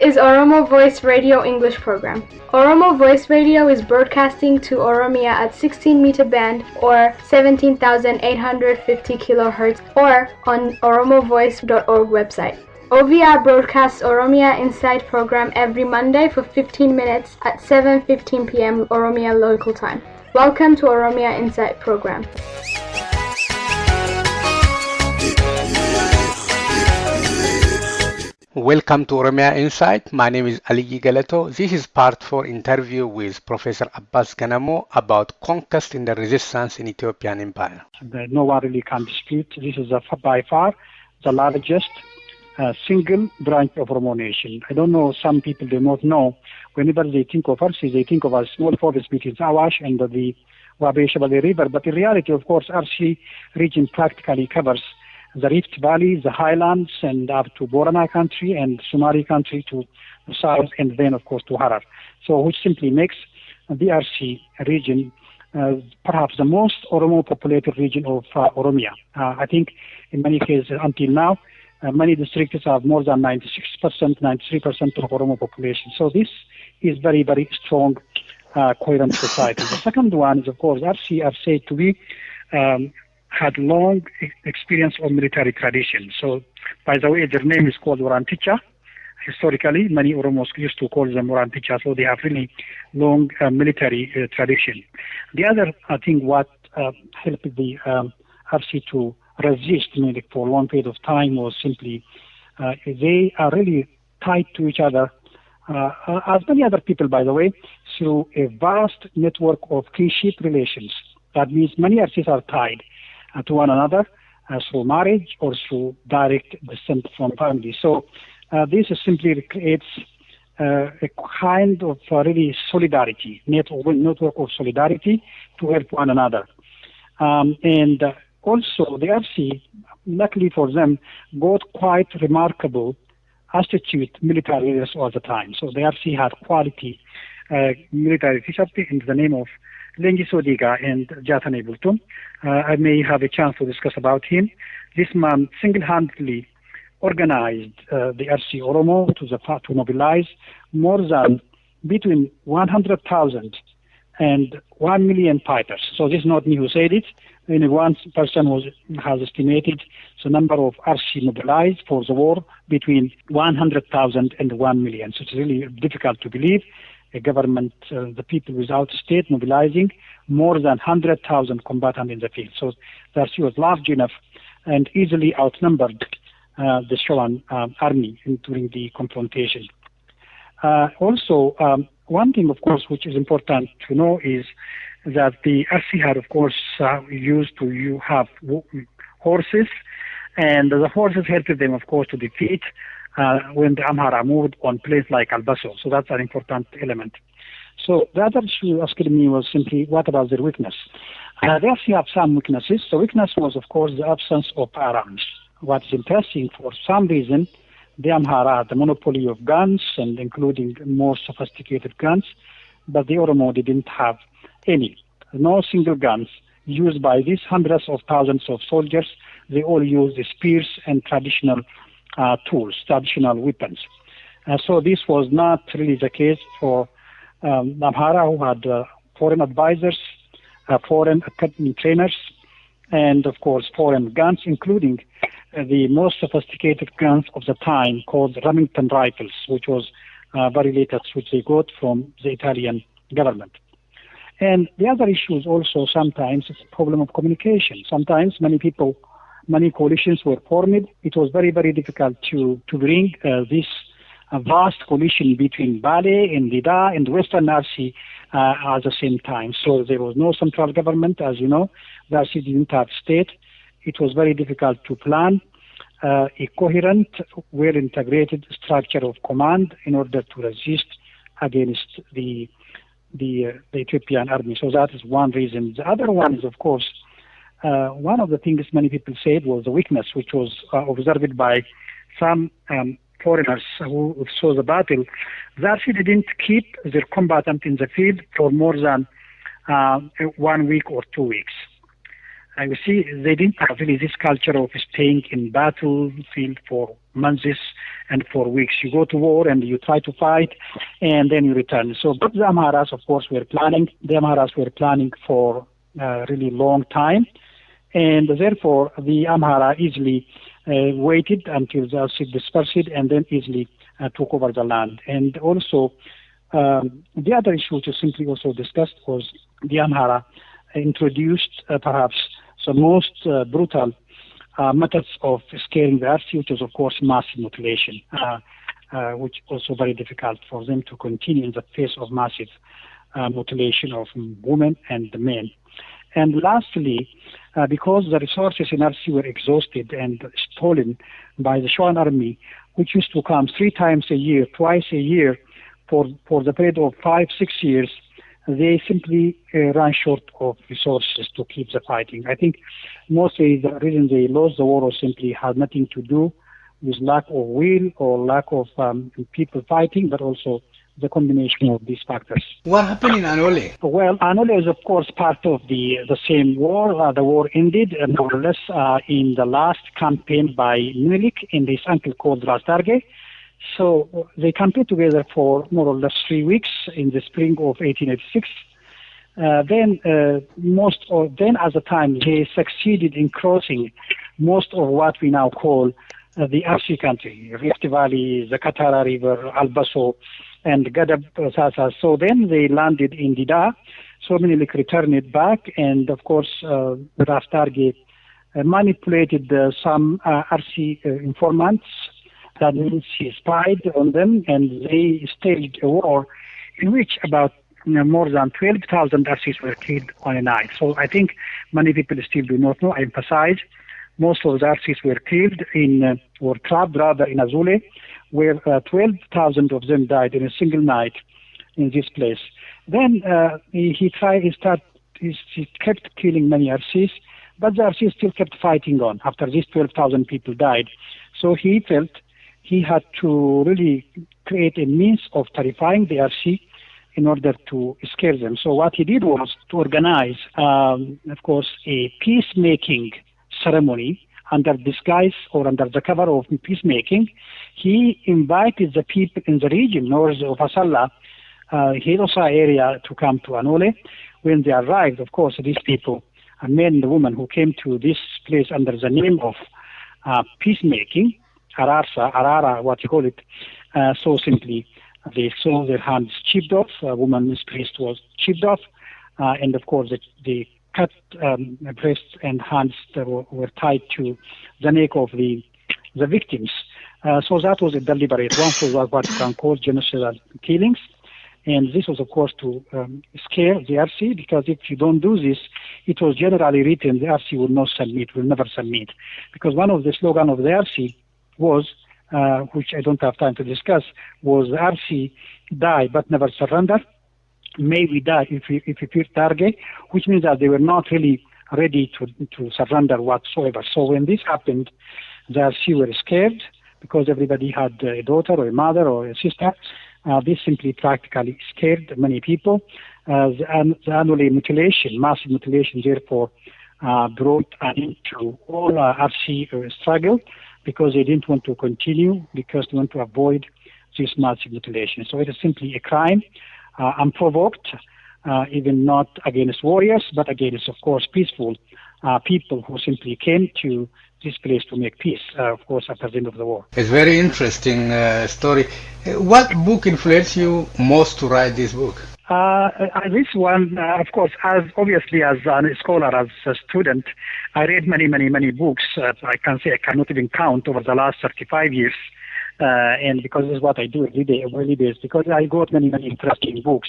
is Oromo Voice Radio English program. Oromo Voice Radio is broadcasting to Oromia at 16-meter band or 17,850 kilohertz or on oromovoice.org website. OVR broadcasts Oromia Insight program every Monday for 15 minutes at 7:15 p.m. Oromia local time. Welcome to Oromia Insight program. Welcome to Oromia Insight. My name is Ali Galeto. This is part 4 interview with Professor Abbas Gnamo about conquest in the resistance in Ethiopian Empire. No one really can dispute. This is by far the largest single branch of Oromo nation. I don't know, some people do not know. Whenever they think of Arsi, they think of a small province between Awash and the Wabe-Shabale River. But in reality, of course, Arsi region practically covers the Rift Valley, the highlands, and up to Borana country and Somali country to the south, and then, of course, to Harar. So, which simply makes the RC region perhaps the most Oromo populated region of Oromia. I think in many cases until now, many districts have more than 96%, 93% of Oromo population. So this is very, very strong, coherent society. The second one is, of course, RC are said to be had long experience of military tradition. So, by the way, their name is called Oranticha. Historically, many Oromos used to call them Oranticha, so they have really long military tradition. The other, I think, what helped the RC to resist for a long period of time was simply they are really tied to each other, as many other people, by the way, through a vast network of kinship relations. That means many RCs are tied to one another through marriage or through direct descent from family. So this simply creates a kind of really solidarity, network of solidarity to help one another. And also the RC, luckily for them, got quite remarkable astute military leaders all the time. So the RC had quality military leadership in the name of Lengiso Diga and Jatane Bultum. I may have a chance to discuss about him. This man single-handedly organized the RC Oromo to mobilize more than between 100,000 and 1 million fighters. So this is not me who said it. Only one person has estimated the number of RC mobilized for the war between 100,000 and 1 million. So it's really difficult to believe a government, the people without state mobilizing more than 100,000 combatants in the field. So the RC was large enough and easily outnumbered the Shoan army during the confrontation. Also, one thing, of course, which is important to know is that the RC had, of course, used to have horses, and the horses helped them, of course, to defeat when the Amhara moved on places like Albaso. So that's an important element. So the other issue asked me was simply, what about their weakness? They actually have some weaknesses. The weakness was, of course, the absence of firearms. What is interesting, for some reason, the Amhara had the monopoly of guns, and including more sophisticated guns, but the Oromo didn't have any. No single guns used by these hundreds of thousands of soldiers. They all used spears and traditional tools, traditional weapons. So this was not really the case for Amhara, who had foreign advisors, foreign academy trainers, and of course foreign guns, including the most sophisticated guns of the time called Remington rifles, which was very latest, which they got from the Italian government. And the other issue is also sometimes it's a problem of communication. Sometimes many coalitions were formed. It was very, very difficult to bring this vast coalition between Bale and Dida and Western RC at the same time. So there was no central government, as you know. The RC didn't have state. It was very difficult to plan a coherent, well-integrated structure of command in order to resist against the Ethiopian army. So that is one reason. The other one is, of course, one of the things many people said was the weakness, which was observed by some foreigners who saw the battle. The RC didn't keep their combatant in the field for more than 1 week or 2 weeks. You see, they didn't have really this culture of staying in battlefield for months and for weeks. You go to war and you try to fight, and then you return. So but the Amharas, of course, were planning. The Amharas were planning for a really long time, and therefore the Amhara easily waited until the Arsi dispersed and then easily took over the land. And also, the other issue which is simply also discussed was the Amhara introduced perhaps the most brutal methods of scaring the Arsi, which is of course massive mutilation, which also very difficult for them to continue in the face of massive mutilation of women and men. And lastly, because the resources in Arsi were exhausted and stolen by the Shoan army, which used to come 3 times a year, twice a year, for the period of 5-6 years, they simply ran short of resources to keep the fighting. I think mostly the reason they lost the war simply had nothing to do with lack of will or lack of people fighting, but also the combination of these factors. What happened in Anole? Well, Anole is, of course, part of the same war. The war ended more or less in the last campaign by Menelik in this uncle called Ras Darge. So they campaigned together for more or less 3 weeks in the spring of 1886. Then at the time, they succeeded in crossing most of what we now call the Arsi country, Rift Valley, the Katara River, Albaso, and Gadab Sasa. So then they landed in Dida. So Menelik returned back, and of course, Ras Darge manipulated some Arsi informants. That means he spied on them, and they staged a war in which about more than 12,000 Arsis were killed on a night. So I think many people still do not know. I emphasize most of the Arsis were killed or trapped rather in Azule, where 12,000 of them died in a single night in this place. Then he kept killing many Arsis, but the Arsis still kept fighting on after these 12,000 people died. So he felt he had to really create a means of terrifying the Arsi in order to scare them. So what he did was to organize, of course, a peacemaking ceremony under disguise or under the cover of peacemaking. He invited the people in the region north of Asalla, Hirosa area, to come to Anole. When they arrived, of course, these people, men and women who came to this place under the name of peacemaking, Arara, what you call it, so simply they saw their hands chipped off, a woman's breast was chipped off, and of course the cut breasts and hands that were tied to the neck of the victims. So that was a deliberate one for what you can call genocidal killings. And this was, of course, to scare the RC, because if you don't do this, it was generally written the RC will not submit, will never submit. Because one of the slogans of the RC was, which I don't have time to discuss, was RC die but never surrender. May we die if we fear target, which means that they were not really ready to surrender whatsoever. So when this happened, the RC were scared because everybody had a daughter or a mother or a sister. This simply practically scared many people. The annual mutilation, massive mutilation, therefore brought an end to all RC struggle, because they didn't want to continue, because they want to avoid this massive mutilation. So it is simply a crime, unprovoked, even not against warriors, but against, of course, peaceful people who simply came to this place to make peace, of course, after the end of the war. It's a very interesting story. What book influenced you most to write this book? This one, of course, as obviously as a scholar, as a student, I read many books. I can say I cannot even count over the last 35 years. And because this is what I do every day, every day, because I got many interesting books,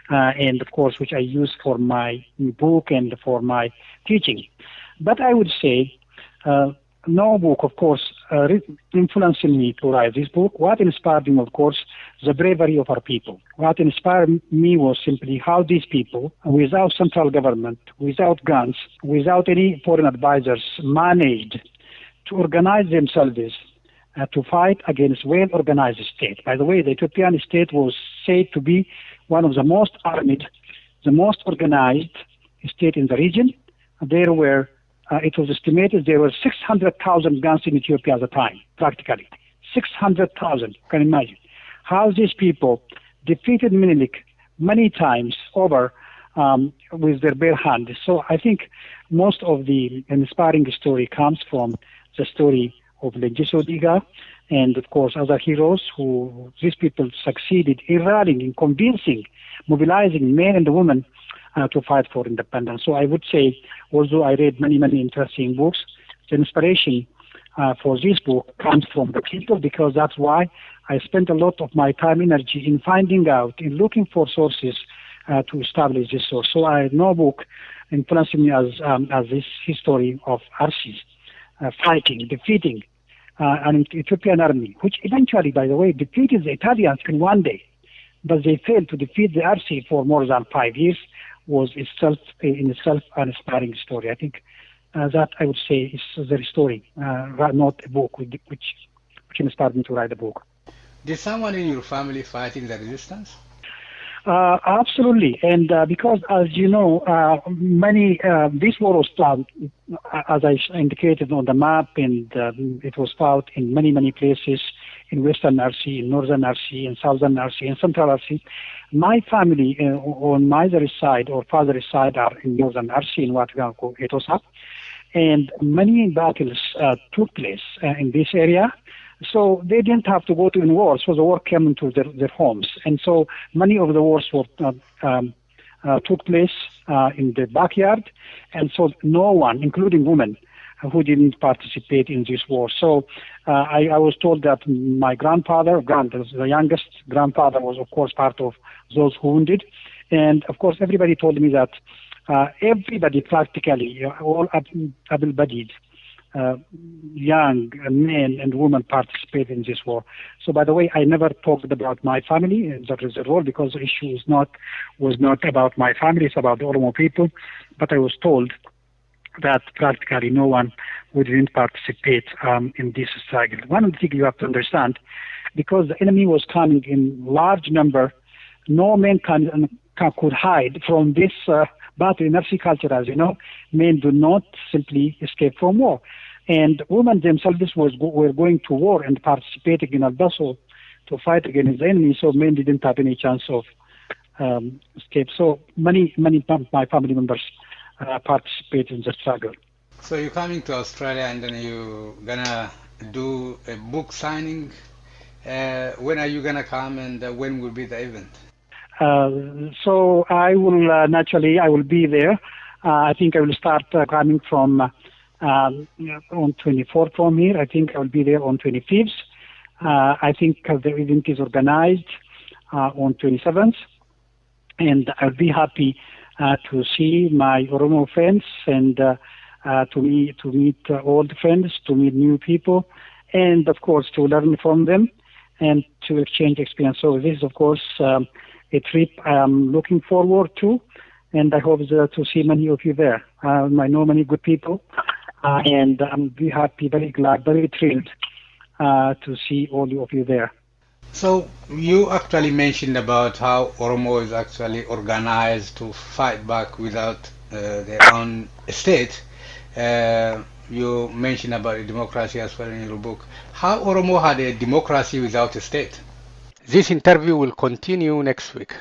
and of course, which I use for my book and for my teaching. But I would say, no book, of course, influencing me to write this book. What inspired me, of course, the bravery of our people. What inspired me was simply how these people, without central government, without guns, without any foreign advisors, managed to organize themselves to fight against well-organized state. By the way, the Ethiopian state was said to be one of the most armed, the most organized state in the region. There were it was estimated there were 600,000 guns in Ethiopia at the time, practically. 600,000. You can imagine how these people defeated Menelik many times over with their bare hands. So I think most of the inspiring story comes from the story of Legiso Diga and, of course, other heroes who these people succeeded in rallying, in convincing, mobilizing men and women to fight for independence. So I would say, although I read many, many interesting books, the inspiration for this book comes from the people, because that's why I spent a lot of my time, energy in finding out, in looking for sources to establish this source. So no book influenced me as this history of Arsis fighting, defeating an Ethiopian army, which eventually, by the way, defeated the Italians in one day, but they failed to defeat the Arsi for more than 5 years, was in itself an inspiring story. I think that I would say is the story, not a book which inspired me to write a book. Did someone in your family fight in the resistance? Absolutely, and because, as you know, this war was fought, as I indicated on the map, and it was fought in many, many places in Western RC, in Northern RC, in Southern RC, in Central RC. My family on my mother's side or father's side are in Northern RC, in what we call Etosa, and many battles took place in this area. So they didn't have to go to any war, so the war came into their homes. And so many of the wars were, took place in the backyard, and so no one, including women, who didn't participate in this war. So I was told that my grandfather, the youngest grandfather, was of course part of those who wounded. And of course everybody told me that everybody practically, all able-bodied, young men and women participate in this war. So, by the way, I never talked about my family in the war, because the issue was not about my family, it's about the Oromo people. But I was told that practically no one would didn't participate in this struggle. One of the things you have to understand, because the enemy was coming in large number, no man could hide from this battle in Arsi culture, as you know. Men do not simply escape from war. And women themselves were going to war and participating in Abbas to fight against the enemy, so men didn't have any chance of escape. So many of my family members participate in the struggle. So you're coming to Australia and then you're gonna do a book signing. When are you gonna come, and when will be the event? So I will naturally I will be there. I think I will start coming from on 24th from here. I think I will be there on 25th. I think the event is organized on 27th, and I'll be happy to see my Oromo friends and to meet old friends, to meet new people, and of course to learn from them and to exchange experience. So this is of course a trip I'm looking forward to, and I hope to see many of you there. I know many good people, and I'm very happy, very glad, very thrilled to see all of you there. So you actually mentioned about how Oromo is actually organized to fight back without their own state. You mentioned about democracy as well in your book. How Oromo had a democracy without a state? This interview will continue next week.